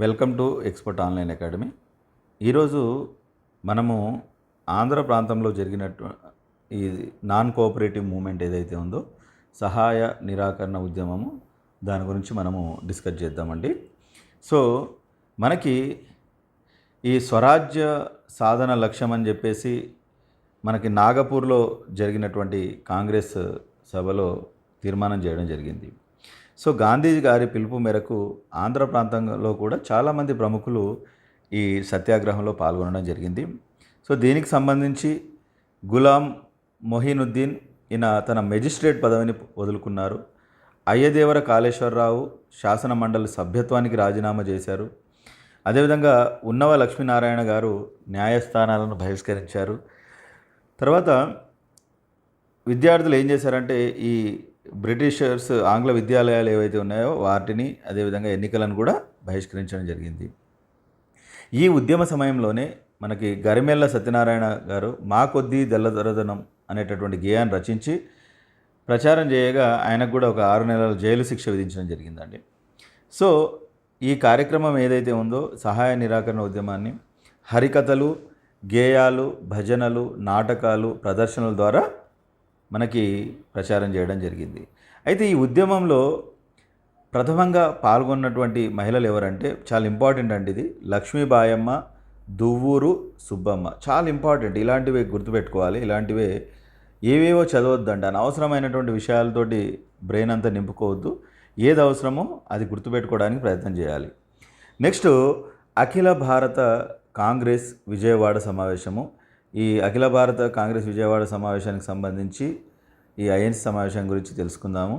Welcome to expert online academy. ఈరోజు మనము ఆంధ్ర ప్రాంతంలో జరిగినట్టు ఈ నాన్ కోఆపరేటివ్ మూమెంట్ ఏదైతే ఉందో సహాయ నిరాకరణ ఉద్యమము, దాని గురించి మనము డిస్కస్ చేద్దామండి. సో మనకి ఈ స్వరాజ్య సాధన లక్ష్యం అని చెప్పేసి మనకి నాగపూర్లో జరిగినటువంటి కాంగ్రెస్ సభలో తీర్మానం చేయడం జరిగింది. సో గాంధీజీ గారి పిలుపు మేరకు ఆంధ్ర ప్రాంతంలో కూడా చాలామంది ప్రముఖులు ఈ సత్యాగ్రహంలో పాల్గొనడం జరిగింది. సో దీనికి సంబంధించి గులాం మొహినుద్దీన్ ఈయన తన మెజిస్ట్రేట్ పదవిని వదులుకున్నారు. అయ్యదేవర కాళేశ్వరరావు శాసన మండలి సభ్యత్వానికి రాజీనామా చేశారు. అదేవిధంగా ఉన్నవ లక్ష్మీనారాయణ గారు న్యాయస్థానాలను బహిష్కరించారు. తర్వాత విద్యార్థులు ఏం చేశారంటే ఈ బ్రిటిషర్స్ ఆంగ్ల విద్యాలయాలు ఏవైతే ఉన్నాయో వాటిని, అదేవిధంగా ఎన్నికలను కూడా బహిష్కరించడం జరిగింది. ఈ ఉద్యమ సమయంలోనే మనకి గరిమెళ్ళ సత్యనారాయణ గారు మా కొద్దీ తెల్లదొరదనం అనేటటువంటి గేయాన్ని రచించి ప్రచారం చేయగా ఆయనకు కూడా ఒక 6 నెలల జైలు శిక్ష విధించడం జరిగిందండి. సో ఈ కార్యక్రమం ఏదైతే ఉందో సహాయ నిరాకరణ ఉద్యమాన్ని హరికథలు, గేయాలు, భజనలు, నాటకాలు, ప్రదర్శనల ద్వారా మనకి ప్రచారం చేయడం జరిగింది. అయితే ఈ ఉద్యమంలో ప్రథమంగా పాల్గొన్నటువంటి మహిళలు ఎవరంటే చాలా ఇంపార్టెంట్ అండి. ఇది లక్ష్మీబాయమ్మ, దువ్వూరు సుబ్బమ్మ. చాలా ఇంపార్టెంట్, ఇలాంటివే గుర్తుపెట్టుకోవాలి. ఇలాంటివే ఏవేవో చదవద్దండి, అనవసరమైనటువంటి విషయాలతోటి బ్రెయిన్ అంతా నింపుకోవద్దు. ఏది అవసరమో అది గుర్తుపెట్టుకోవడానికి ప్రయత్నం చేయాలి. నెక్స్ట్ అఖిల భారత కాంగ్రెస్ విజయవాడ సమావేశము. ఈ అఖిల భారత కాంగ్రెస్ విజయవాడ సమావేశానికి సంబంధించి ఈ ఐఎన్సీ సమావేశం గురించి తెలుసుకుందాము.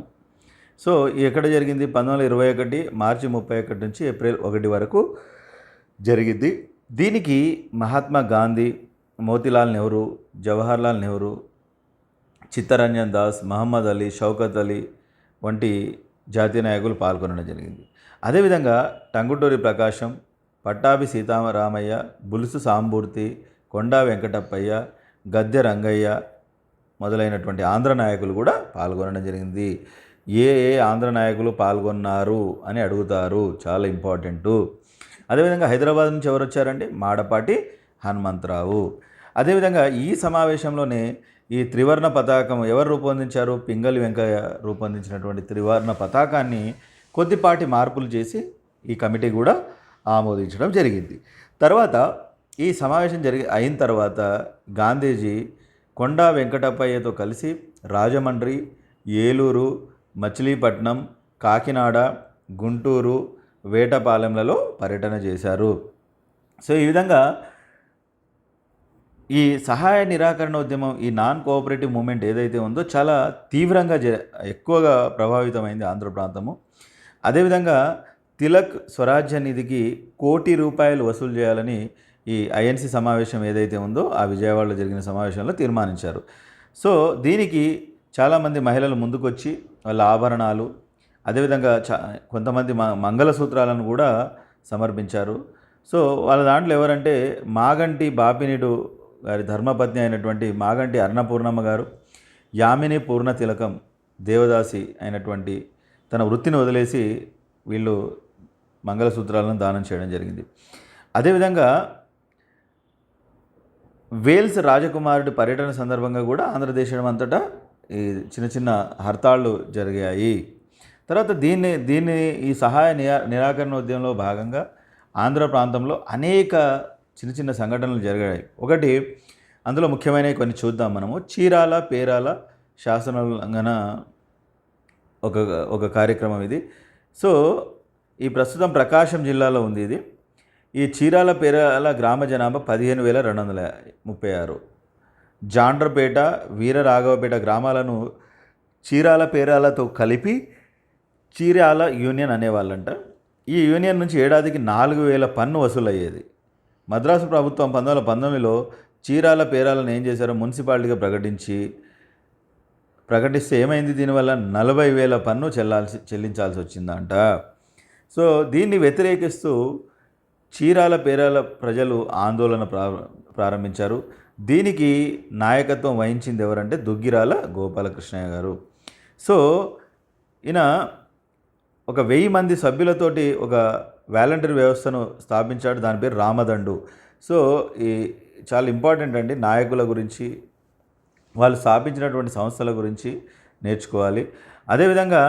సో ఎక్కడ జరిగింది? 1921 మార్చి 31 నుంచి ఏప్రిల్ 1 వరకు జరిగింది. దీనికి మహాత్మా గాంధీ, మోతీలాల్ నెహ్రూ, జవహర్లాల్ నెహ్రూ, చిత్తరంజన్ దాస్, మహమ్మద్ అలీ, షౌకత్ అలీ వంటి జాతీయ నాయకులు పాల్గొనడం జరిగింది. అదేవిధంగా టంగుటూరి ప్రకాశం, పట్టాభి సీతారామయ్య, బులుసు సాంబూర్తి, కొండా వెంకటప్పయ్య, గద్దె రంగయ్య మొదలైనటువంటి ఆంధ్ర నాయకులు కూడా పాల్గొనడం జరిగింది. ఏ ఆంధ్ర నాయకులు పాల్గొన్నారు అని అడుగుతారు, చాలా ఇంపార్టెంటు. అదేవిధంగా హైదరాబాద్ నుంచి ఎవరు వచ్చారంటే మాడపాటి హనుమంతరావు. అదేవిధంగా ఈ సమావేశంలోనే ఈ త్రివర్ణ పతాకం ఎవరు రూపొందించారు? పింగళి వెంకయ్య రూపొందించినటువంటి త్రివర్ణ పతాకాన్ని కొద్దిపాటి మార్పులు చేసి ఈ కమిటీ కూడా ఆమోదించడం జరిగింది. తర్వాత ఈ సమావేశం అయిన తర్వాత గాంధీజీ కొండా వెంకటప్పయ్యతో కలిసి రాజమండ్రి, ఏలూరు, మచిలీపట్నం, కాకినాడ, గుంటూరు, వేటపాలెంలలో పర్యటన చేశారు. సో ఈ విధంగా ఈ సహాయ నిరాకరణ ఉద్యమం, ఈ నాన్ కోఆపరేటివ్ మూమెంట్ ఏదైతే ఉందో చాలా తీవ్రంగా ఎక్కువగా ప్రభావితమైంది ఆంధ్ర ప్రాంతము. అదేవిధంగా తిలక్ స్వరాజ్య నిధికి ₹1,00,00,000 వసూలు చేయాలని ఈ ఐఎన్సీ సమావేశం ఏదైతే ఉందో ఆ విజయవాడలో జరిగిన సమావేశంలో తీర్మానించారు. సో దీనికి చాలామంది మహిళలు ముందుకొచ్చి వాళ్ళ ఆభరణాలు, అదేవిధంగా కొంతమంది మంగళసూత్రాలను కూడా సమర్పించారు. సో వాళ్ళ దాంట్లో ఎవరంటే మాగంటి బాపినీడు గారి ధర్మపత్ని అయినటువంటి మాగంటి అన్నపూర్ణమ్మ గారు, యామిని పూర్ణ తిలకం దేవదాసి అయినటువంటి తన వృత్తిని వదిలేసి వీళ్ళు మంగళసూత్రాలను దానం చేయడం జరిగింది. అదేవిధంగా వేల్స్ రాజకుమారుడి పర్యటన సందర్భంగా కూడా ఆంధ్రదేశం అంతటా ఈ చిన్న చిన్న హర్తాళ్ళు జరిగాయి. తర్వాత దీన్ని ఈ సహాయ నిరాకరణ ఉద్యమంలో భాగంగా ఆంధ్ర ప్రాంతంలో అనేక చిన్న చిన్న సంఘటనలు జరిగాయి. ఒకటి అందులో ముఖ్యమైనవి కొన్ని చూద్దాం మనము. చీరాల పేరాల శాసనోల్లంఘన ఒక కార్యక్రమం ఇది. సో ఈ ప్రస్తుతం ప్రకాశం జిల్లాలో ఉంది ఇది. ఈ చీరాల పేరాల గ్రామ జనాభా 15,236. జాండ్రపేట, వీరరాఘవపేట గ్రామాలను చీరాల పేరాలతో కలిపి చీరాల యూనియన్ అనేవాళ్ళంట. ఈ యూనియన్ నుంచి ఏడాదికి 4,000 పన్ను వసూలయ్యేది. మద్రాసు ప్రభుత్వం 1919లో చీరాల పేరాలను ఏం చేశారో మున్సిపాలిటీగా ప్రకటిస్తే ఏమైంది? దీనివల్ల 40,000 పన్ను చెల్లించాల్సి వచ్చిందంట. సో దీన్ని వ్యతిరేకిస్తూ చీరాల పేరాల ప్రజలు ఆందోళన ప్రారంభించారు. దీనికి నాయకత్వం వహించింది ఎవరంటే దుగ్గిరాల గోపాలకృష్ణయ్య గారు. సో ఈయన ఒక 1000 మంది సభ్యులతోటి ఒక వాలంటీర్ వ్యవస్థను స్థాపించాడు. దాని పేరు రామదండు. సో ఈ చాలా ఇంపార్టెంట్ అండి. నాయకుల గురించి, వాళ్ళు స్థాపించినటువంటి సంస్థల గురించి నేర్చుకోవాలి. అదేవిధంగా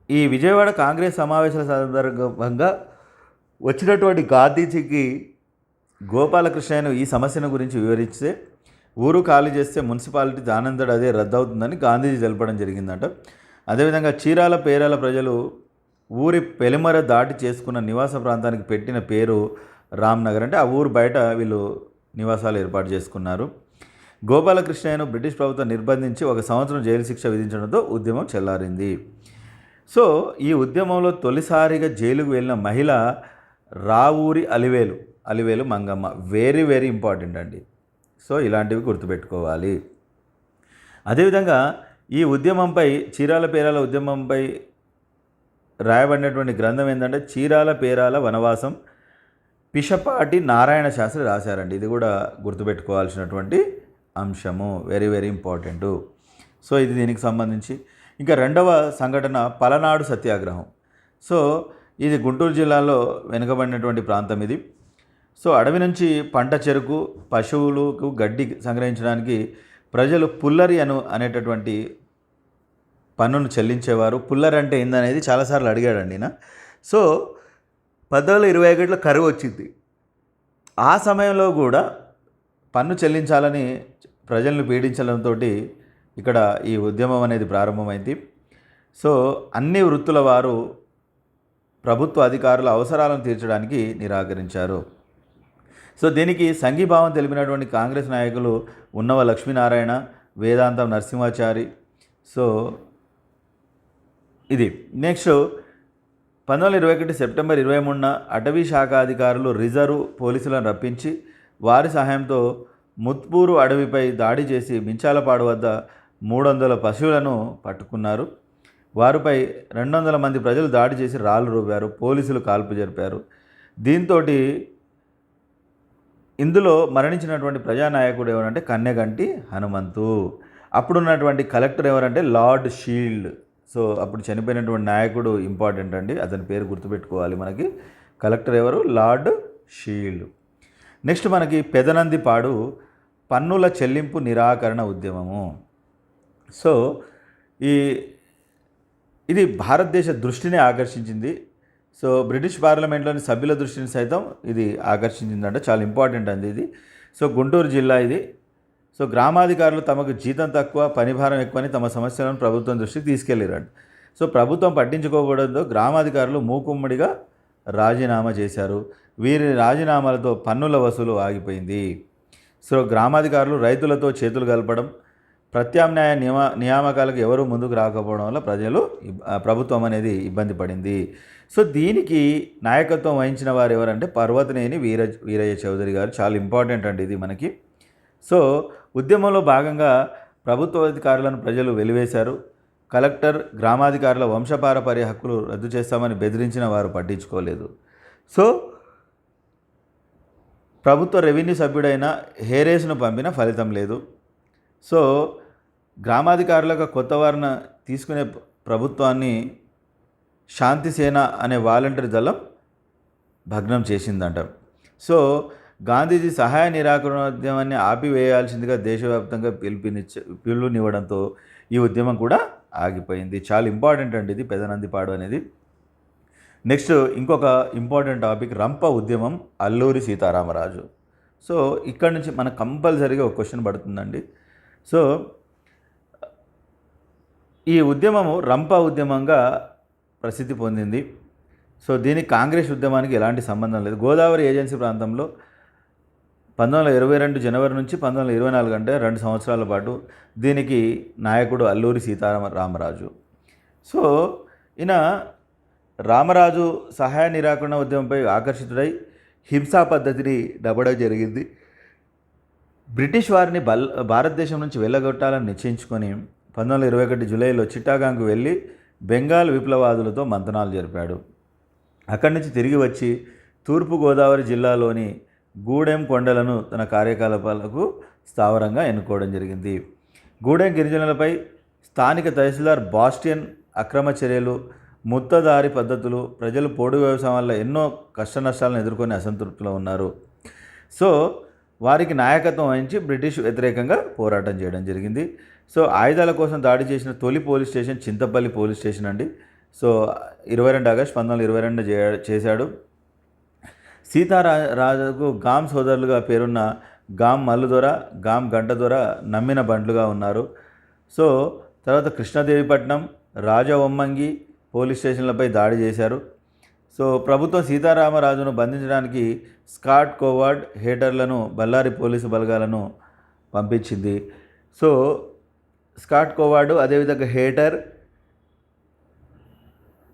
ఈ విజయవాడ కాంగ్రెస్ సమావేశాల సందర్భంగా వచ్చినటువంటి గాంధీజీకి గోపాలకృష్ణయ్యను ఈ సమస్యను గురించి వివరిస్తే, ఊరు ఖాళీ చేస్తే మున్సిపాలిటీ దానంతట అదే రద్దవుతుందని గాంధీజీ తెలపడం జరిగిందట. అదేవిధంగా చీరాల పేరాల ప్రజలు ఊరి పెలిమర దాటి చేసుకున్న నివాస ప్రాంతానికి పెట్టిన పేరు రామ్నగర్. అంటే ఆ ఊరు బయట వీళ్ళు నివాసాలు ఏర్పాటు చేసుకున్నారు. గోపాలకృష్ణయ్యను బ్రిటిష్ ప్రభుత్వం నిర్బంధించి 1 సంవత్సరం జైలు శిక్ష విధించడంతో ఉద్యమం చెల్లారింది. సో ఈ ఉద్యమంలో తొలిసారిగా జైలుకు వెళ్ళిన మహిళ Ravuri Alivelu Mangamma. Very very important అండి. సో ఇలాంటివి గుర్తుపెట్టుకోవాలి. అదేవిధంగా ఈ ఉద్యమంపై, చీరాల పేరాల ఉద్యమంపై రాయబడినటువంటి గ్రంథం ఏంటంటే చీరాల పేరాల వనవాసం, పిషపాటి నారాయణ శాస్త్రి రాశారండి. ఇది కూడా గుర్తుపెట్టుకోవాల్సినటువంటి అంశము. Very very important. సో ఇది దీనికి సంబంధించి. ఇంకా రెండవ సంఘటన పలనాడు సత్యాగ్రహం. సో ఇది గుంటూరు జిల్లాలో వెనుకబడినటువంటి ప్రాంతం ఇది. సో అడవి నుంచి పంట చెరుకు, పశువులకు గడ్డి సంగ్రహించడానికి ప్రజలు పుల్లరి అనేటటువంటి పన్నును చెల్లించేవారు. పుల్లరి అంటే ఏందనేది చాలాసార్లు అడిగాడండి నా. సో 1821లో కరువు వచ్చింది. ఆ సమయంలో కూడా పన్ను చెల్లించాలని ప్రజలను పీడించడంతో ఇక్కడ ఈ ఉద్యమం అనేది ప్రారంభమైంది. సో అన్ని వృత్తుల వారు ప్రభుత్వ అధికారుల అవసరాలను తీర్చడానికి నిరాకరించారు. సో దీనికి సంఘీభావం తెలిపినటువంటి కాంగ్రెస్ నాయకులు ఉన్నవ లక్ష్మీనారాయణ, వేదాంతం నరసింహాచారి. సో ఇది నెక్స్ట్ 1921 సెప్టెంబర్ 23న అటవీ శాఖ అధికారులు రిజర్వ్ పోలీసులను రప్పించి వారి సహాయంతో ముత్పూరు అడవిపై దాడి చేసి మించాలపాడు వద్ద 300 పశువులను పట్టుకున్నారు. వారిపై 200 మంది ప్రజలు దాడి చేసి రాళ్ళు రువ్వారు. పోలీసులు కాల్పు జరిపారు. దీంతో ఇందులో మరణించినటువంటి ప్రజానాయకుడు ఎవరంటే కన్నెగంటి హనుమంతు. అప్పుడున్నటువంటి కలెక్టర్ ఎవరంటే లార్డ్ షీల్డ్. సో అప్పుడు చనిపోయినటువంటి నాయకుడు ఇంపార్టెంట్ అండి. అతని పేరు గుర్తుపెట్టుకోవాలి మనకి. కలెక్టర్ ఎవరు? Lord shield. నెక్స్ట్ మనకి పెదనందిపాడు పన్నుల చెల్లింపు నిరాకరణ ఉద్యమము. సో ఇది భారతదేశ దృష్టిని ఆకర్షించింది. సో బ్రిటిష్ పార్లమెంట్లోని సభ్యుల దృష్టిని సైతం ఇది ఆకర్షించిందంటే చాలా ఇంపార్టెంట్ అండి ఇది. సో గుంటూరు జిల్లా ఇది. సో గ్రామాధికారులు తమకు జీతం తక్కువ, పనిభారం ఎక్కువని తమ సమస్యలను ప్రభుత్వం దృష్టికి తీసుకెళ్ళారంట. సో ప్రభుత్వం పట్టించుకోకపోవడంతో గ్రామాధికారులు మూకుమ్మడిగా రాజీనామా చేశారు. వీరి రాజీనామాలతో పన్నుల వసూలు ఆగిపోయింది. సో గ్రామాధికారులు రైతులతో చేతులు కలపడం, ప్రత్యామ్నాయ నియామకాలకు ఎవరూ ముందుకు రాకపోవడం వల్ల ప్రభుత్వం అనేది ఇబ్బంది పడింది. సో దీనికి నాయకత్వం వహించిన వారు ఎవరంటే పర్వతనేని వీరయ్య చౌదరి గారు. చాలా ఇంపార్టెంట్ అండి ఇది మనకి. సో ఉద్యమంలో భాగంగా ప్రభుత్వ అధికారులను ప్రజలు వెలివేశారు. కలెక్టర్, గ్రామాధికారుల వంశపారపర్య హక్కులు రద్దు చేస్తామని బెదిరించిన వారు పట్టించుకోలేదు. సో ప్రభుత్వ రెవెన్యూ సభ్యుడైన హేరేస్ను పంపిన ఫలితం లేదు. సో గ్రామాధికారులకు కొత్త వారిని తీసుకునే ప్రభుత్వాన్ని శాంతిసేన అనే వాలంటీర్ దళం భగ్నం చేసిందంట. సో గాంధీజీ సహాయ నిరాకరణోద్యమాన్ని ఆపివేయాల్సిందిగా దేశవ్యాప్తంగా పిలుపునివ్వడంతో ఈ ఉద్యమం కూడా ఆగిపోయింది. చాలా ఇంపార్టెంట్ అండి ఇది పెదనందిపాడు అనేది. నెక్స్ట్ ఇంకొక ఇంపార్టెంట్ టాపిక్ రంప ఉద్యమం, అల్లూరి సీతారామరాజు. సో ఇక్కడ నుంచి మనకు కంపల్సరీగా ఒక క్వశ్చన్ పడుతుందండి. సో ఈ ఉద్యమము రంప ఉద్యమంగా ప్రసిద్ధి పొందింది. సో దీనికి కాంగ్రెస్ ఉద్యమానికి ఎలాంటి సంబంధం లేదు. గోదావరి ఏజెన్సీ ప్రాంతంలో 1922 జనవరి నుంచి 1924 అంటే 2 సంవత్సరాల పాటు దీనికి నాయకుడు అల్లూరి సీతారామరాజు. సో ఈయన రామరాజు సహాయ నిరాకరణ ఉద్యమంపై ఆకర్షితుడై హింసా పద్ధతిని నమ్మడం జరిగింది. బ్రిటిష్ వారిని భారతదేశం నుంచి వెళ్ళగొట్టాలని నిశ్చయించుకొని 1921 జూలైలో చిట్టాగాంకు వెళ్ళి బెంగాల్ విప్లవాదులతో మంతనాలు జరిపాడు. అక్కడి నుంచి తిరిగి వచ్చి తూర్పుగోదావరి జిల్లాలోని గూడెం కొండలను తన కార్యకలాపాలకు స్థావరంగా ఎన్నుకోవడం జరిగింది. గూడెం గిరిజనులపై స్థానిక తహసీల్దార్ బాస్టియన్ అక్రమ చర్యలు ముత్తదారి పద్ధతులు, ప్రజలు పోడు వ్యవసాయం వల్ల ఎన్నో కష్ట నష్టాలను ఎదుర్కొని అసంతృప్తిలో ఉన్నారు. సో వారికి నాయకత్వం వహించి బ్రిటిష్ వ్యతిరేకంగా పోరాటం చేయడం జరిగింది. సో ఆయుధాల కోసం దాడి చేసిన తొలి police station Chintapalli police station అండి. సో 22 ఆగస్టు 1922 చేశాడు. సీతారాజుకు గాం సోదరులుగా పేరున్న గాం మల్లుదొర, గాం గంటదొర నమ్మిన బండ్లుగా ఉన్నారు. సో తర్వాత కృష్ణదేవిపట్నం, రాజవొమ్మంగి పోలీస్ స్టేషన్లపై దాడి చేశారు. సో ప్రభుత్వం సీతారామరాజును బంధించడానికి స్కాట్ కోవార్డ్ హేటర్లను, బళ్ళారి పోలీసు బలగాలను పంపించింది. సో స్కాట్ కోవార్డు, అదేవిధంగా హేటర్,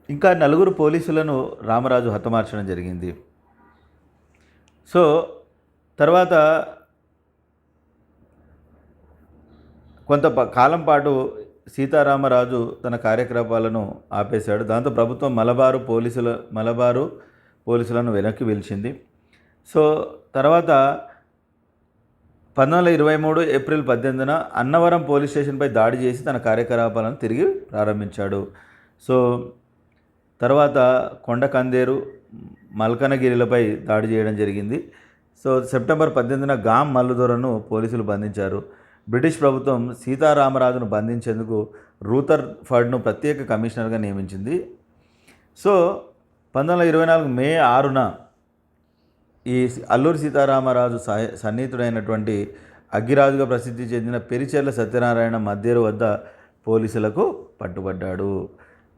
ఇంకా 4 పోలీసులను రామరాజు హతమార్చడం జరిగింది. సో తర్వాత కొంత కాలం పాటు సీతారామరాజు తన కార్యకలాపాలను ఆపేశాడు. దాంతో ప్రభుత్వం మలబారు పోలీసులను వెనక్కి పిలిచింది. సో తర్వాత 1923 ఏప్రిల్ 18న అన్నవరం పోలీస్ స్టేషన్పై దాడి చేసి తన కార్యకలాపాలను తిరిగి ప్రారంభించాడు. సో తర్వాత కొండకందేరు, మల్కనగిరిలపై దాడి చేయడం జరిగింది. సో సెప్టెంబర్ 18న గాం మల్లుదొరను పోలీసులు బంధించారు. బ్రిటిష్ ప్రభుత్వం సీతారామరాజును బంధించేందుకు రూథర్ఫర్డ్ను ప్రత్యేక కమిషనర్గా నియమించింది. సో 1924 మే 6న ఈ అల్లూరి సీతారామరాజు సన్నిహితుడైనటువంటి అగ్గిరాజుగా ప్రసిద్ధి చెందిన పెరిచెర్ల సత్యనారాయణ మద్దేరు వద్ద పోలీసులకు పట్టుబడ్డాడు.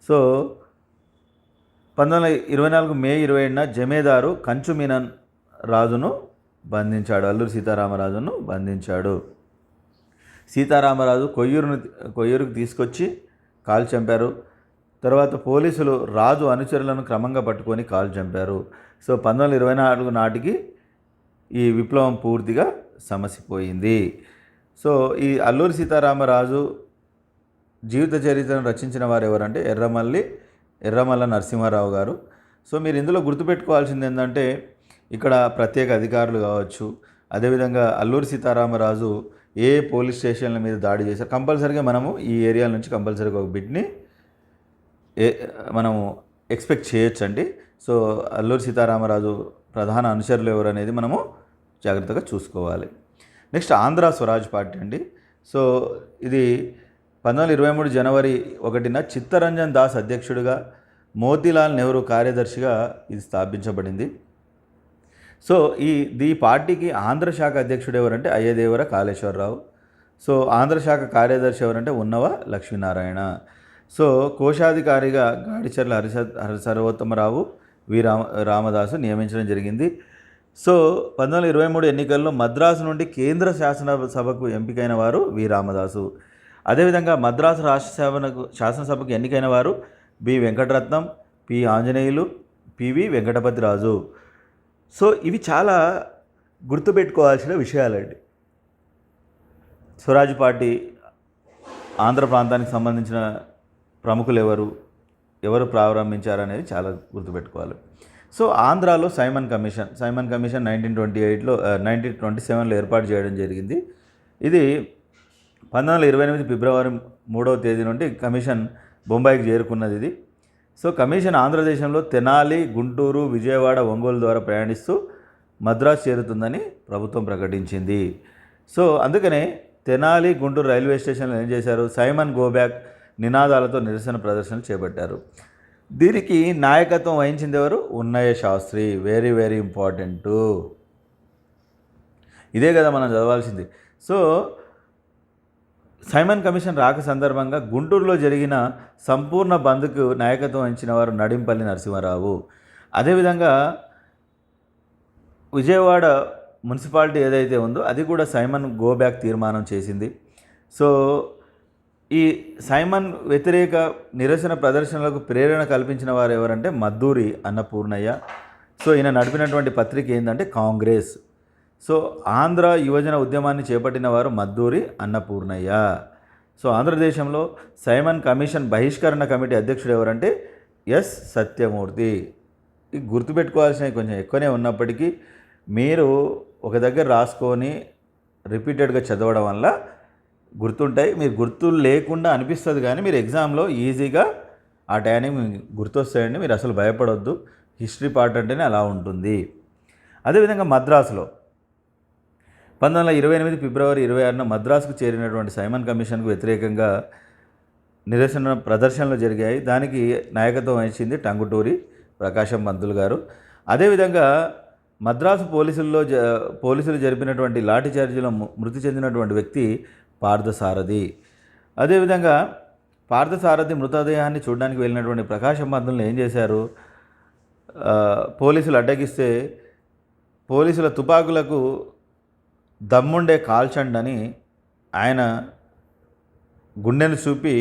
సో 1924 మే 20న జమేదారు కంచు మీనన్ రాజును బంధించాడు. అల్లూరి సీతారామరాజును బంధించాడు. సీతారామరాజు కొయ్యూరుకు తీసుకొచ్చి కాల్చి చంపారు. తర్వాత పోలీసులు రాజు అనుచరులను క్రమంగా పట్టుకొని కాల్చి చంపారు. సో 1924 నాటికి ఈ విప్లవం పూర్తిగా సమసిపోయింది. సో ఈ అల్లూరి సీతారామరాజు జీవిత చరిత్రను రచించిన వారు ఎవరంటే ఎర్రమల్ల నరసింహారావు గారు. సో మీరు ఇందులో గుర్తుపెట్టుకోవాల్సింది ఏంటంటే ఇక్కడ ప్రత్యేక అధికారులు కావచ్చు, అదేవిధంగా అల్లూరి సీతారామరాజు ఏ పోలీస్ స్టేషన్ల మీద దాడి చేశారు, కంపల్సరీగా మనము ఈ ఏరియాల నుంచి కంపల్సరీగా ఒక బిట్ని మనము ఎక్స్పెక్ట్ చేయొచ్చండి. సో అల్లూరి సీతారామరాజు ప్రధాన అనుచరులు ఎవరు అనేది మనము జాగ్రత్తగా చూసుకోవాలి. నెక్స్ట్ ఆంధ్ర స్వరాజ్ పార్టీ అండి. సో ఇది 1923 జనవరి 1న చిత్తరంజన్ దాస్ అధ్యక్షుడిగా, మోతీలాల్ నెహ్రూ కార్యదర్శిగా ఇది స్థాపించబడింది. సో ఈ పార్టీకి ఆంధ్ర శాఖ అధ్యక్షుడు ఎవరంటే అయ్యదేవర కాళేశ్వరరావు. సో ఆంధ్ర శాఖ కార్యదర్శి ఎవరంటే ఉన్నవ లక్ష్మీనారాయణ. సో కోశాధికారిగా గాడిచర్ల సర్వోత్తమరావు, రామదాసు నియమించడం జరిగింది. సో 1923 ఎన్నికల్లో మద్రాసు నుండి కేంద్ర శాసనసభకు ఎంపికైన వారు రామదాసు. అదేవిధంగా మద్రాసు శాసనసభకు ఎన్నికైన వారు B Venkataratnam, P Anjaneyulu, PV Venkatapathiraju. So ఇవి చాలా గుర్తుపెట్టుకోవాల్సిన విషయాలండి. స్వరాజ్ పార్టీ ఆంధ్ర ప్రాంతానికి సంబంధించిన ప్రముఖులు ఎవరు ప్రారంభించారనేది చాలా గుర్తుపెట్టుకోవాలి. సో ఆంధ్రాలో సైమన్ కమిషన్ 1927లో ఏర్పాటు చేయడం జరిగింది. ఇది 1928 ఫిబ్రవరి 3వ తేదీ నుండి కమిషన్ బొంబాయికి చేరుకున్నది ఇది. సో కమిషన్ ఆంధ్రదేశంలో తెనాలి, గుంటూరు, విజయవాడ, ఒంగోలు ద్వారా ప్రయాణిస్తూ మద్రాసు చేరుతుందని ప్రభుత్వం ప్రకటించింది. సో అందుకనే తెనాలి, గుంటూరు రైల్వే స్టేషన్లో ఏం చేశారు, సైమన్ గో బ్యాక్ నినాదాలతో నిరసన ప్రదర్శనలు చేపట్టారు. దీనికి నాయకత్వం వహించింది ఎవరు, ఉన్నయ్య శాస్త్రి. వెరీ వెరీ ఇంపార్టెంటు, ఇదే కదా మనం చదవాల్సింది. సో సైమన్ కమిషన్ రాక సందర్భంగా గుంటూరులో జరిగిన సంపూర్ణ బంద్కు నాయకత్వం వహించిన వారు నడింపల్లి నరసింహారావు. అదేవిధంగా విజయవాడ మున్సిపాలిటీ ఏదైతే ఉందో అది కూడా సైమన్ గో బ్యాక్ తీర్మానం చేసింది. సో ఈ సైమన్ వ్యతిరేక నిరసన ప్రదర్శనలకు ప్రేరణ కల్పించిన వారు ఎవరంటే మద్దూరి అన్నపూర్ణయ్య. సో ఈయన నడిపినటువంటి పత్రిక ఏంటంటే కాంగ్రెస్. సో ఆంధ్ర యువజన ఉద్యమాన్ని చేపట్టిన వారు మద్దూరి అన్నపూర్ణయ్య. సో ఆంధ్రదేశంలో సైమన్ కమిషన్ బహిష్కరణ కమిటీ అధ్యక్షుడు ఎవరంటే ఎస్ సత్యమూర్తి. గుర్తుపెట్టుకోవాల్సినవి కొంచెం ఎక్కువనే ఉన్నప్పటికీ మీరు ఒక దగ్గర రాసుకొని రిపీటెడ్గా చదవడం వల్ల గుర్తుంటాయి. మీరు గుర్తు లేకుండా అనిపిస్తుంది కానీ మీరు ఎగ్జామ్లో ఈజీగా ఆ టయానికి గుర్తొస్తాయండి. మీరు అసలు భయపడొద్దు. హిస్టరీ పార్ట్ అంటేనే అలా ఉంటుంది. అదేవిధంగా మద్రాసులో 1928 ఫిబ్రవరి 26న మద్రాసుకు చేరినటువంటి సైమన్ కమిషన్కు వ్యతిరేకంగా నిరసన ప్రదర్శనలు జరిగాయి. దానికి నాయకత్వం వహించింది టంగుటూరి ప్రకాశం పంతులు గారు. అదేవిధంగా మద్రాసు పోలీసులు జరిపినటువంటి లాఠీచార్జీలో మృతి చెందినటువంటి వ్యక్తి పార్థసారథి. అదేవిధంగా పార్థసారథి మృతదేహాన్ని చూడడానికి వెళ్ళినటువంటి ప్రకాశం పంతులను ఏం చేశారు, పోలీసులు అడ్డగిస్తే పోలీసుల తుపాకులకు దమ్ముండే కాల్చండి అని ఆయన గుండెను చూపి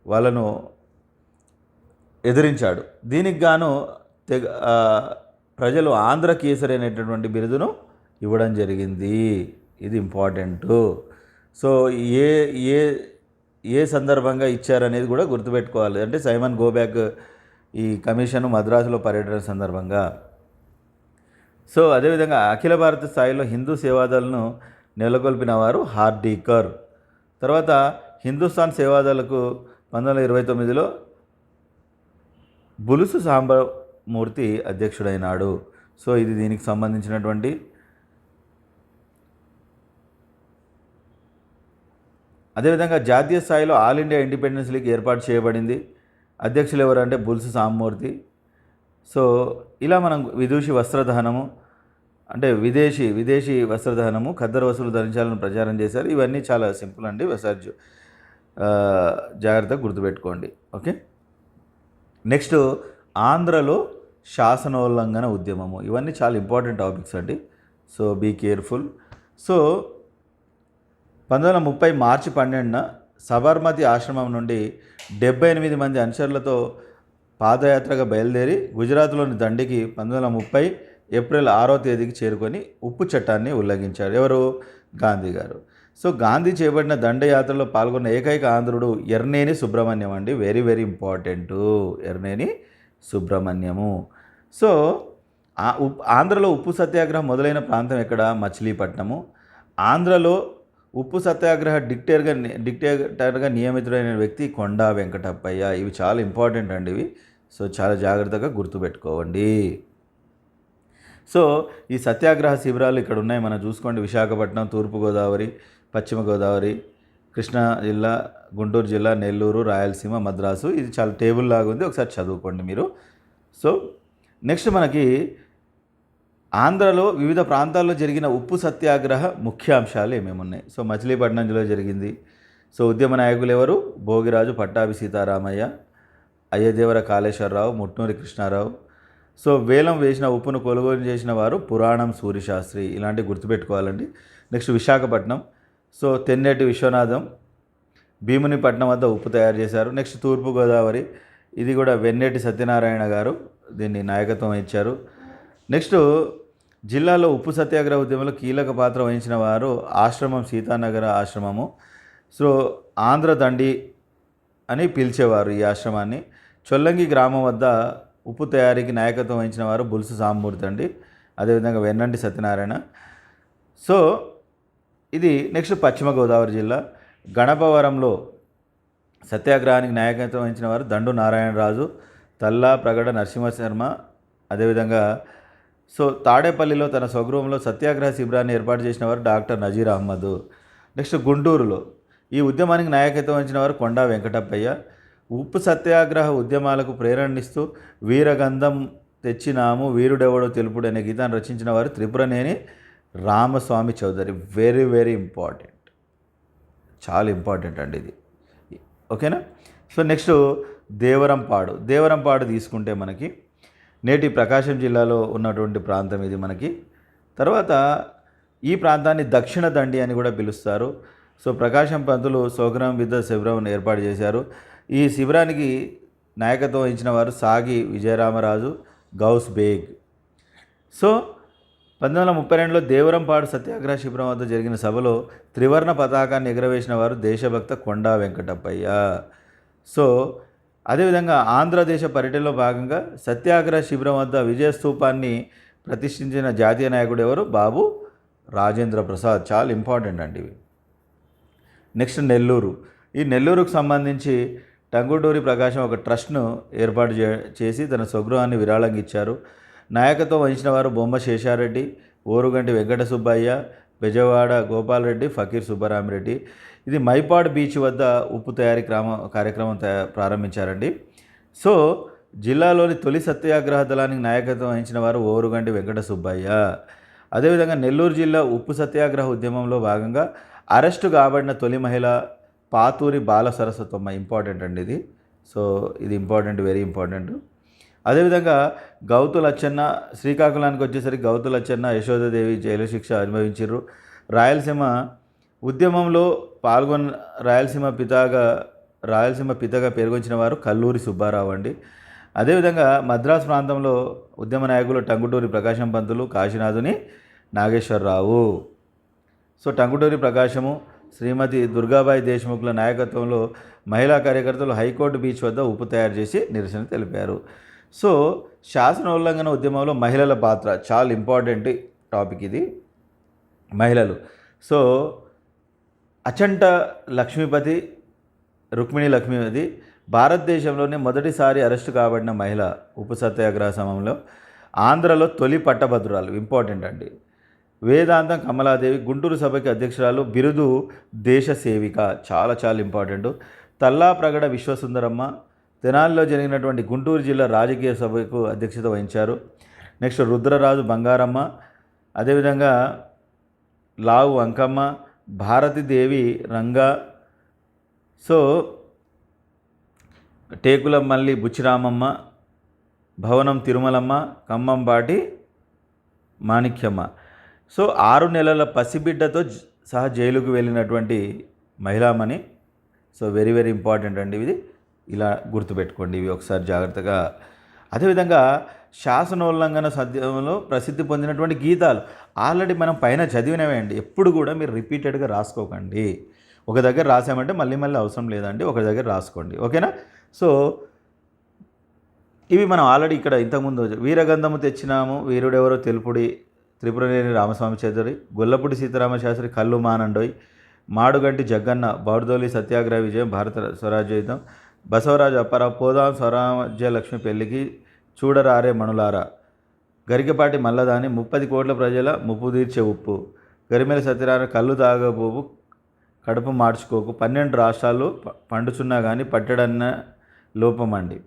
వాళ్ళను ఎదిరించాడు. దీనికి గాను ప్రజలు ఆంధ్ర కేసరి అనేటటువంటి బిరుదును ఇవ్వడం జరిగింది. ఇది ఇంపార్టెంటు. సో ఏ ఏ ఏ సందర్భంగా ఇచ్చారనేది కూడా గుర్తుపెట్టుకోవాలి. అంటే సైమన్ గోబ్యాక్ ఈ కమిషన్ మద్రాసులో పర్యటన సందర్భంగా. సో అదేవిధంగా అఖిల భారత స్థాయిలో హిందూ సేవాదళను నెలకొల్పిన వారు హార్డీకర్. తర్వాత హిందుస్థాన్ సేవాదళకు 1929లో బులుసు సాంబమూర్తి అధ్యక్షుడైనాడు. సో ఇది దీనికి సంబంధించినటువంటి. అదేవిధంగా జాతీయ స్థాయిలో ఆల్ ఇండియా ఇండిపెండెన్స్ లీగ్ ఏర్పాటు చేయబడింది. అధ్యక్షులు ఎవరంటే బులుసు సాంబమూర్తి. సో ఇలా మనం విదేశీ వస్త్రదానము అంటే విదేశీ వస్త్రదానము, ఖద్దరు వస్తువులు ధరించాలని ప్రచారం చేశారు. ఇవన్నీ చాలా సింపుల్ అండి. ఒకసారి జాగ్రత్తగా గుర్తుపెట్టుకోండి. ఓకే. నెక్స్ట్ ఆంధ్రలో శాసనోల్లంఘన ఉద్యమము. ఇవన్నీ చాలా ఇంపార్టెంట్ టాపిక్స్ అండి. So be careful. సో 1930 మార్చి 12న సబర్మతి ఆశ్రమం నుండి 78 మంది అనుచరులతో పాదయాత్రగా బయలుదేరి గుజరాత్లోని దండికి 1930 ఏప్రిల్ 6వ తేదీకి చేరుకొని ఉప్పు చట్టాన్ని ఉల్లంఘించారు. ఎవరు? గాంధీ గారు. సో గాంధీ చేపట్టిన దండయాత్రలో పాల్గొన్న ఏకైక ఆంధ్రుడు ఎర్నేని సుబ్రహ్మణ్యం అండి. Very very important. Erneni Subrahmanyam. So ఆంధ్రలో ఉప్పు సత్యాగ్రహం మొదలైన ప్రాంతం ఎక్కడ? మచిలీపట్నము. ఆంధ్రలో ఉప్పు సత్యాగ్రహ డిక్టేటర్గా నియమితుడైన వ్యక్తి కొండా వెంకటప్పయ్య. ఇవి చాలా ఇంపార్టెంట్ అండి ఇవి. సో చాలా జాగ్రత్తగా గుర్తుపెట్టుకోండి. సో ఈ సత్యాగ్రహ శిబిరాలు ఇక్కడ ఉన్నాయి, మనం చూసుకోండి. విశాఖపట్నం, తూర్పుగోదావరి, పశ్చిమ గోదావరి, కృష్ణా జిల్లా, గుంటూరు జిల్లా, నెల్లూరు, రాయలసీమ, మద్రాసు. ఇది చాలా టేబుల్ లాగా ఉంది, ఒకసారి చదువుకోండి మీరు. సో నెక్స్ట్ మనకి ఆంధ్రలో వివిధ ప్రాంతాల్లో జరిగిన ఉప్పు సత్యాగ్రహ ముఖ్యాంశాలు ఏమేమి ఉన్నాయి. సో మచిలీపట్నం జిల్లా జరిగింది. సో ఉద్యమ నాయకులు ఎవరు? భోగిరాజు, పట్టాభి సీతారామయ్య, అయ్యదేవర కాళేశ్వరరావు, ముట్నూరి కృష్ణారావు. సో వేలం వేసిన ఉప్పును కొనుగోలు చేసిన వారు పురాణం సూరిశాస్త్రి. ఇలాంటివి గుర్తుపెట్టుకోవాలండి. నెక్స్ట్ విశాఖపట్నం. సో తెన్నేటి విశ్వనాథం భీమునిపట్నం వద్ద ఉప్పు తయారు చేశారు. నెక్స్ట్ తూర్పుగోదావరి. ఇది కూడా వెన్నేటి సత్యనారాయణ గారు దీన్ని నాయకత్వం ఇచ్చారు. నెక్స్ట్ జిల్లాలో ఉప్పు సత్యాగ్రహ ఉద్యమంలో కీలక పాత్ర వహించిన వారు ఆశ్రమం సీతానగర ఆశ్రమము. సో ఆంధ్ర దండి అని పిలిచేవారు ఈ ఆశ్రమాన్ని. చొల్లంగి గ్రామం వద్ద ఉప్పు తయారీకి నాయకత్వం వహించిన వారు బులుసు సాంబమూర్తి అండి. అదేవిధంగా వెన్నంటి సత్యనారాయణ. సో ఇది నెక్స్ట్ పశ్చిమ గోదావరి జిల్లా గణపవరంలో సత్యాగ్రహానికి నాయకత్వం వహించిన వారు దండు నారాయణరాజు, తల్లా ప్రగడ నరసింహశర్మ. అదేవిధంగా సో తాడేపల్లిలో తన స్వగృహంలో సత్యాగ్రహ శిబిరాన్ని ఏర్పాటు చేసిన వారు డాక్టర్ నజీర్ అహ్మద్. నెక్స్ట్ గుంటూరులో ఈ ఉద్యమానికి నాయకత్వం వహించిన వారు కొండా వెంకటప్పయ్య. ఉప్పు సత్యాగ్రహ ఉద్యమాలకు ప్రేరణిస్తూ వీరగంధం తెచ్చినాము వీరుడెవడో తెలుపుడు అనే గీతాన్ని రచించిన వారు Tripuraneni Ramaswamy Chowdary. Very very important, చాలా ఇంపార్టెంట్ అండి ఇది. ఓకేనా. సో నెక్స్ట్ దేవరంపాడు తీసుకుంటే మనకి నేటి ప్రకాశం జిల్లాలో ఉన్నటువంటి ప్రాంతం ఇది మనకి. తర్వాత ఈ ప్రాంతాన్ని దక్షిణ దండి అని కూడా పిలుస్తారు. సో ప్రకాశం పంతులు సోగ్రాం విద్య శిబిరం ఏర్పాటు చేశారు. ఈ శిబిరానికి నాయకత్వం వహించిన వారు సాగి విజయరామరాజు, గౌస్ బేగ్. సో 1932లో దేవరంపాడు సత్యాగ్రహ శిబిరం వద్ద జరిగిన సభలో త్రివర్ణ పతాకాన్ని ఎగురవేసిన వారు దేశభక్త కొండా వెంకటప్పయ్య. సో అదేవిధంగా ఆంధ్రదేశ పర్యటనలో భాగంగా సత్యాగ్రహ శిబిరం వద్ద విజయస్తూపాన్ని ప్రతిష్ఠించిన జాతీయ నాయకుడు ఎవరు? బాబు రాజేంద్ర ప్రసాద్. చాలా ఇంపార్టెంట్ అండి ఇవి. నెక్స్ట్ నెల్లూరు. ఈ నెల్లూరుకు సంబంధించి టంగుటూరి ప్రకాశం ఒక ట్రస్ట్ను ఏర్పాటు చేసి తన స్వగృహాన్ని విరాళంగా ఇచ్చారు. నాయకత్వం వహించిన వారు బొమ్మ శేషారెడ్డి, ఓరుగంటి వెంకట సుబ్బయ్య, బెజవాడ గోపాలరెడ్డి, ఫకీర్ సుబ్బరామిరెడ్డి. ఇది మైపాడ్ బీచ్ వద్ద ఉప్పు తయారీ కార్యక్రమం ప్రారంభించారండి. సో జిల్లాలోని తొలి సత్యాగ్రహ దళానికి నాయకత్వం వహించిన వారు ఓరుగంటి వెంకట సుబ్బయ్య. అదేవిధంగా నెల్లూరు జిల్లా ఉప్పు సత్యాగ్రహ ఉద్యమంలో భాగంగా అరెస్టు కాబడిన తొలి మహిళ పాతూరి బాల సరస్వతమ్మ. ఇంపార్టెంట్ అండి ఇది. సో ఇది ఇంపార్టెంట్, వెరీ ఇంపార్టెంట్. అదేవిధంగా గౌతు లచ్చన్న, శ్రీకాకుళానికి వచ్చేసరికి గౌతు లచ్చన్న, యశోదాదేవి జైలు శిక్ష అనుభవించారు. రాయలసీమ ఉద్యమంలో రాయలసీమ పితగా పేర్కొంచిన వారు కల్లూరి సుబ్బారావు అండి. అదేవిధంగా మద్రాసు ప్రాంతంలో ఉద్యమ నాయకులు టంగుటూరి ప్రకాశం పంతులు, కాశీనాథుని నాగేశ్వరరావు. సో టంగుటూరి ప్రకాశము, శ్రీమతి దుర్గాబాయి దేశ్ముఖ్ల నాయకత్వంలో మహిళా కార్యకర్తలు హైకోర్టు బీచ్ వద్ద ఉప్పు తయారు చేసి నిరసన తెలిపారు. సో శాసన ఉల్లంఘన ఉద్యమంలో మహిళల పాత్ర చాలా ఇంపార్టెంట్ టాపిక్ ఇది. మహిళలు. సో అచంట లక్ష్మీపతి, రుక్మిణి లక్ష్మీపతి భారతదేశంలోనే మొదటిసారి అరెస్టు కాబడిన మహిళ. ఉప్పు సత్యాగ్రహ సమయంలో ఆంధ్రలో తొలి పట్టభద్రురాలు. ఇంపార్టెంట్ అండి. వేదాంతం కమలాదేవి, గుంటూరు సభకి అధ్యక్షురాలు, బిరుదు దేశ సేవిక. చాలా చాలా ఇంపార్టెంట్. తల్లా ప్రగడ విశ్వసుందరమ్మ తెనాలిలో జరిగినటువంటి గుంటూరు జిల్లా రాజకీయ సభకు అధ్యక్షత వహించారు. నెక్స్ట్ రుద్రరాజు బంగారమ్మ, అదేవిధంగా లావు అంకమ్మ, భారతీదేవి రంగా. సో టేకులమల్లి బుచ్చిరామమ్మ, భవనం తిరుమలమ్మ, ఖమ్మంపాటి మాణిక్యమ్మ. సో 6 నెలల పసిబిడ్డతో సహా జైలుకు వెళ్ళినటువంటి మహిళామణి. సో వెరీ వెరీ ఇంపార్టెంట్ అండి ఇది. ఇలా గుర్తుపెట్టుకోండి ఇవి ఒకసారి జాగ్రత్తగా. అదేవిధంగా శాసనోల్లంఘన సద్యంలో ప్రసిద్ధి పొందినటువంటి గీతాలు ఆల్రెడీ మనం పైన చదివినవే అండి. ఎప్పుడు కూడా మీరు రిపీటెడ్గా రాసుకోకండి. ఒక దగ్గర రాసామంటే మళ్ళీ అవసరం లేదండి, ఒక దగ్గర రాసుకోండి. ఓకేనా? సో ఇవి మనం ఆల్రెడీ ఇక్కడ ఇంతకుముందు వీరగంధము తెచ్చినాము, వీరుడెవరో తెలుపుడి, త్రిపురనేని రామస్వామి చౌదరి, గొల్లపూడి సీతారామశాస్త్రి కళ్ళు మానండోయ్, మాడుగంటి జగ్గన్న, బౌర్దోలి సత్యాగ్రహ విజయం, భారత స్వరాజ్యయుద్ధం, బసవరాజు అప్పారావు, పోదాం స్వరాజ్య లక్ష్మి పెళ్లికి, చూడరారే మణులారా, గరికపాటి మల్లదాని, 30 కోట్ల ప్రజల ముప్పు తీర్చే ఉప్పు, గరిమెల సత్యనారాయణ, కళ్ళు తాగబోవు కడుపు మార్చుకోకు, 12 రాష్ట్రాలు పండుచున్నా కానీ పట్టడన్న లోపమండి.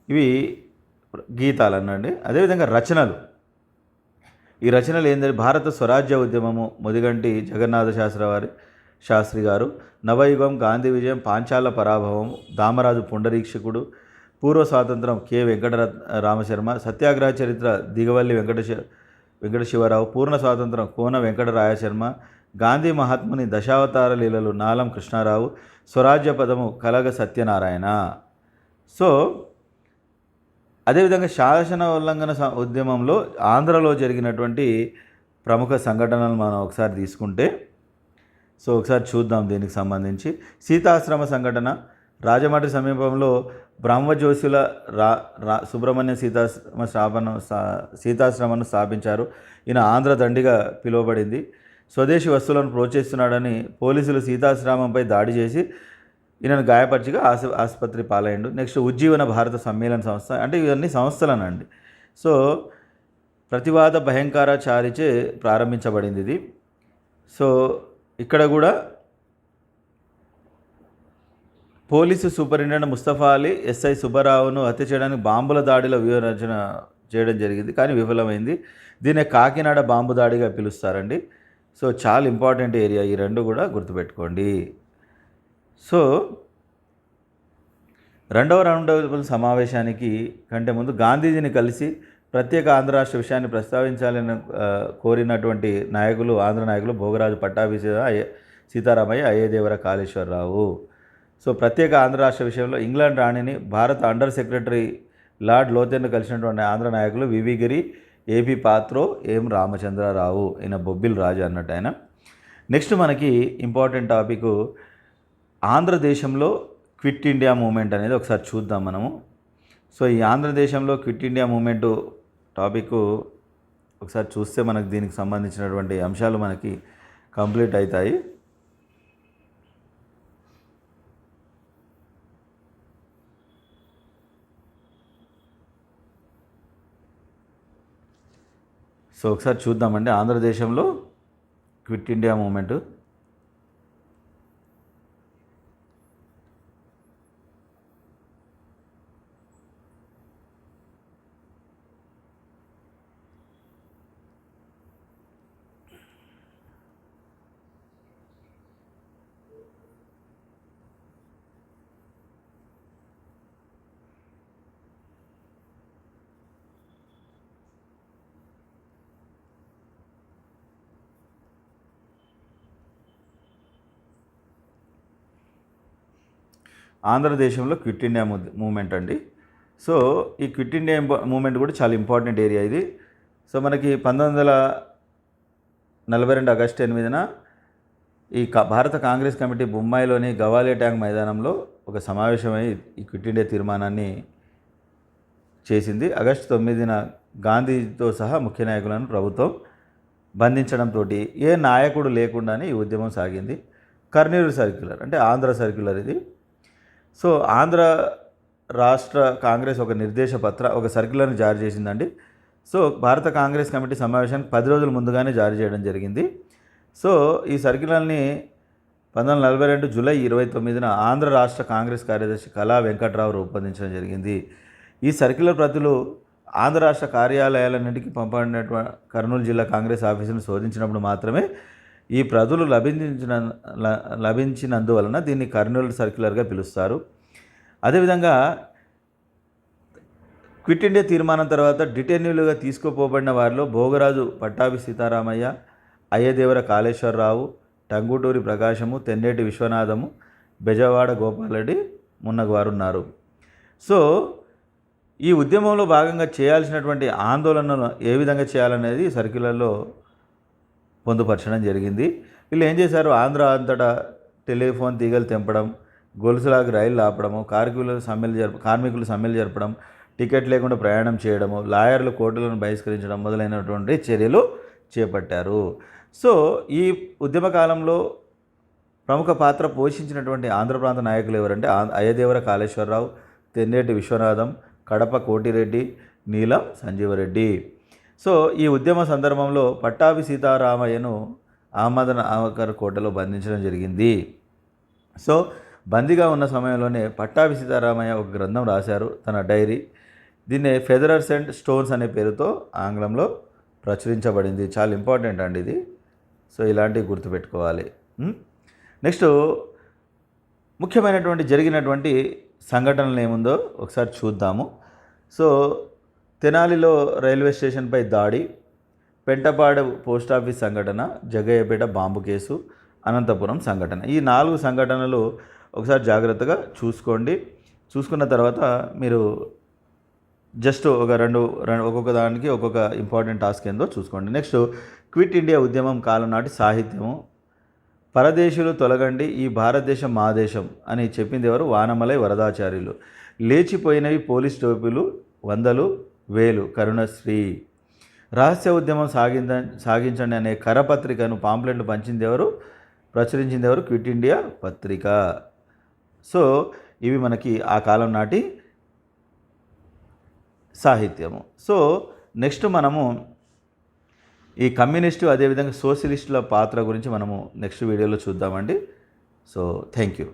ఇవి గీతాలు అనండి. అదేవిధంగా రచనలు. ఈ రచనలు ఏంటంటే భారత స్వరాజ్య ఉద్యమము ముదిగంటి జగన్నాథ శాస్త్రి గారు, నవయుగం, గాంధీ విజయం, పాంచాల పరాభవం, దామరాజు పుండరీక్షకుడు, పూర్వ స్వాతంత్రం కె రామశర్మ, సత్యాగ్రహ చరిత్ర దిగవల్లి వెంకట శివరావు, పూర్ణ స్వాతంత్రం కోన వెంకటరాయశర్మ, గాంధీ మహాత్ముని దశావతార లీలలు నాలం కృష్ణారావు, స్వరాజ్య పదము కలగ సత్యనారాయణ. సో అదేవిధంగా శాసన ఉల్లంఘన ఉద్యమంలో ఆంధ్రలో జరిగినటువంటి ప్రముఖ సంఘటనలు మనం ఒకసారి తీసుకుంటే, సో ఒకసారి చూద్దాం దీనికి సంబంధించి. సీతాశ్రమ సంఘటన. రాజమండ్రి సమీపంలో బ్రహ్మజోషుల సుబ్రహ్మణ్య సీతాశ్రమను స్థాపించారు. ఈయన ఆంధ్ర దండిగా పిలువబడింది. స్వదేశీ వస్తువులను ప్రోత్సహిస్తున్నాడని పోలీసులు సీతాశ్రమంపై దాడి చేసి ఈయనను గాయపరిచిగా ఆసుపత్రి పాలయ్యండు. నెక్స్ట్ ఉజ్జీవన భారత సమ్మేళన సంస్థ. అంటే ఇవన్నీ సంస్థలనండి. సో ప్రతివాద భయంకరాచారిచే ప్రారంభించబడింది ఇది. సో ఇక్కడ కూడా police superintendent Mustafa Ali, SI సుబ్బారావును హత్య చేయడానికి బాంబుల దాడిలో వ్యూహరచన చేయడం జరిగింది, కానీ విఫలమైంది. దీన్ని కాకినాడ బాంబు దాడిగా పిలుస్తారండి. సో చాలా ఇంపార్టెంట్ ఏరియా, ఈ రెండు కూడా గుర్తుపెట్టుకోండి. సో రెండవ రౌండ్ టేబుల్ సమావేశానికి కంటే ముందు గాంధీజీని కలిసి ప్రత్యేక ఆంధ్ర రాష్ట్ర విషయాన్ని ప్రస్తావించాలని కోరినటువంటి నాయకులు, ఆంధ్ర నాయకులు భోగరాజు పట్టాభి సీతారామయ్య, అయ్యదేవర కాళేశ్వరరావు. సో ప్రత్యేక ఆంధ్ర రాష్ట్ర విషయంలో ఇంగ్లాండ్ రాణిని భారత అండర్ సెక్రటరీ లార్డ్ లోతెన్ను కలిసినటువంటి ఆంధ్ర నాయకులు వివిగిరి, ఏపీ పాత్రో, ఎం రామచంద్రరావు. ఈయన బొబ్బిల్ రాజు అన్నట్టు ఆయన. నెక్స్ట్ మనకి ఇంపార్టెంట్ టాపిక్ ఆంధ్రదేశంలో క్విట్ ఇండియా మూమెంట్ అనేది ఒకసారి చూద్దాం మనము. సో ఈ ఆంధ్రదేశంలో క్విట్ ఇండియా మూమెంట్ టాపిక్ ఒకసారి చూస్తే మనకు దీనికి సంబంధించినటువంటి అంశాలు మనకి కంప్లీట్ అవుతాయి. సో ఒకసారి చూద్దామండి ఆంధ్రదేశంలో క్విట్ ఇండియా మూమెంట్. ఆంధ్రదేశంలో క్విట్ ఇండియా మూమెంట్ అండి. సో ఈ క్విట్ ఇండియా మూమెంట్ కూడా చాలా ఇంపార్టెంట్ ఏరియా ఇది. సో మనకి 1942 ఆగస్టు 8న ఈ భారత కాంగ్రెస్ కమిటీ బొంబాయిలోని గవాలియా ట్యాంక్ మైదానంలో ఒక సమావేశమై ఈ క్విట్ ఇండియా తీర్మానాన్ని చేసింది. ఆగస్టు 9న గాంధీతో సహా ముఖ్య నాయకులను ప్రభుత్వం బంధించడంతో ఏ నాయకుడు లేకుండానే ఈ ఉద్యమం సాగింది. కర్నూలు సర్క్యులర్ అంటే ఆంధ్ర సర్క్యులర్ ఇది. సో ఆంధ్ర రాష్ట్ర కాంగ్రెస్ ఒక సర్క్యులర్ని జారీ చేసిందండి. సో భారత కాంగ్రెస్ కమిటీ సమావేశానికి 10 రోజుల ముందుగానే జారీ చేయడం జరిగింది. సో ఈ సర్క్యులర్ని 1942 జూలై 29న ఆంధ్ర రాష్ట్ర కాంగ్రెస్ కార్యదర్శి కళా వెంకట్రావు రూపొందించడం జరిగింది. ఈ సర్క్యులర్ ప్రతులు ఆంధ్ర రాష్ట్ర కార్యాలయాలన్నింటికి పంపబడినటువంటి కర్నూలు జిల్లా కాంగ్రెస్ ఆఫీసును శోధించినప్పుడు మాత్రమే ఈ ప్రతులు లభించినందువలన దీన్ని కర్నూలు సర్క్యులర్గా పిలుస్తారు. అదేవిధంగా క్విట్ ఇండియా తీర్మానం తర్వాత డిటెన్యూలుగా తీసుకుపోబడిన వారిలో భోగరాజు పట్టాభి సీతారామయ్య, అయ్యదేవర కాళేశ్వరరావు, టంగుటూరి ప్రకాశము, తెన్నేటి విశ్వనాథము, బెజవాడ గోపాలరెడ్డి మున్నగవారు ఉన్నారు. సో ఈ ఉద్యమంలో భాగంగా చేయాల్సినటువంటి ఆందోళనను ఏ విధంగా చేయాలనేది సర్క్యులర్లో పొందుపరచడం జరిగింది. వీళ్ళు ఏం చేశారు, ఆంధ్ర అంతటా టెలిఫోన్ తీగలు తెంపడం, గొలుసులాగా రైళ్లు ఆపడము, కార్మికులు సమ్మెలు జరపడం, టికెట్ లేకుండా ప్రయాణం చేయడము, లాయర్లు కోర్టులను బహిష్కరించడం మొదలైనటువంటి చర్యలు చేపట్టారు. సో ఈ ఉద్యమ కాలంలో ప్రముఖ పాత్ర పోషించినటువంటి ఆంధ్ర ప్రాంత నాయకులు ఎవరంటే అయ్యదేవర కాళేశ్వరరావు, తెన్నేటి విశ్వనాథం, కడప కోటిరెడ్డి, నీలం సంజీవరెడ్డి. సో ఈ ఉద్యమ సందర్భంలో పట్టాభి సీతారామయ్యను అహ్మద్నగర్ కోటలో బంధించడం జరిగింది. సో బందీగా ఉన్న సమయంలోనే పట్టాభి సీతారామయ్య ఒక గ్రంథం రాశారు, తన డైరీ. దీన్ని ఫెదరర్స్ అండ్ స్టోన్స్ అనే పేరుతో ఆంగ్లంలో ప్రచురించబడింది. చాలా ఇంపార్టెంట్ అండి ఇది. సో ఇలాంటివి గుర్తుపెట్టుకోవాలి. నెక్స్ట్ ముఖ్యమైనటువంటి జరిగినటువంటి సంఘటనలు ఏముందో ఒకసారి చూద్దాము. సో తెనాలిలో రైల్వే స్టేషన్పై దాడి, పెంటపాడు పోస్ట్ ఆఫీస్ సంఘటన, జగ్గయ్యపేట బాంబు కేసు, అనంతపురం సంఘటన. ఈ 4 సంఘటనలు ఒకసారి జాగ్రత్తగా చూసుకోండి. చూసుకున్న తర్వాత మీరు జస్ట్ ఒక్కొక్క దానికి ఒక్కొక్క ఇంపార్టెంట్ టాస్క్ ఏందో చూసుకోండి. నెక్స్ట్ క్విట్ ఇండియా ఉద్యమం కాలం నాటి సాహిత్యము. పరదేశులు తొలగండి, ఈ భారతదేశం మా దేశం అని చెప్పింది ఎవరు? వానమలై వరదాచార్యులు. లేచిపోయినవి పోలీస్ టోపీలు, వందలు వేలు కరుణశ్రీ. రహస్య ఉద్యమం సాగించండి అనే కరపత్రికను పాంప్లెట్లు ప్రచురించింది ఎవరు? క్విట్ ఇండియా పత్రిక. సో ఇవి మనకి ఆ కాలం నాటి సాహిత్యము. సో నెక్స్ట్ మనము ఈ కమ్యూనిస్టు అదేవిధంగా సోషలిస్టుల పాత్ర గురించి మనము నెక్స్ట్ వీడియోలో చూద్దామండి. So thank you.